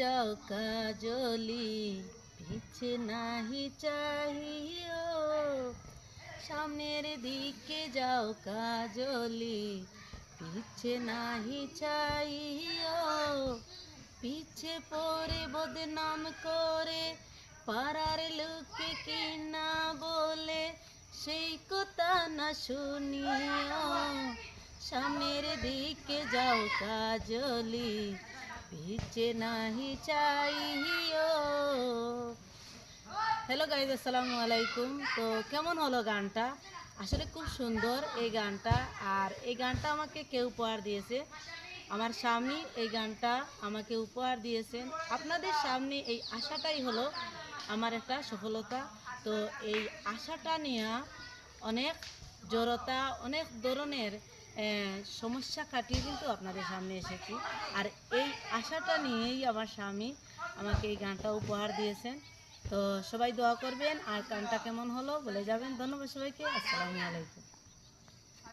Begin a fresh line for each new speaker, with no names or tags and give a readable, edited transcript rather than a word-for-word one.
যাও কাজলি, পিছে নাহি চাহিও। সামনের দিকে যাও কাজলি, পিছে নাহি চাহিও। পিছে পড়ে বদনাম করে পাড়ার লোকে কি না বলে, সেই কথা না শুনিও। সামনের দিকে যাও কাজলি, পিছে নাহি চাহিও। হ্যালো গাইজ, আসসালামু আলাইকুম। তো কেমন হলো গানটা? আসলে খুব সুন্দর এই গানটা। আর এই গানটা আমাকে কেউ উপহার দিয়েছে, আমার স্বামী এই গানটা আমাকে উপহার দিয়েছেন। আপনাদের সামনে এই আশাটাই হলো আমার একটা সফলতা। তো এই আশাটা নিয়ে অনেক জড়তা, অনেক ধরনের সমস্যা কাটিয়ে কিন্তু আপনাদের সামনে এসেছি। আর এই আশাটা নিয়েই আমার স্বামী আমাকে এই গানটা উপহার দিয়েছেন। তো সবাই দোয়া করবেন। আর গানটা কেমন হলো বলে যাবেন। ধন্যবাদ সবাইকে। আসসালামু আলাইকুম।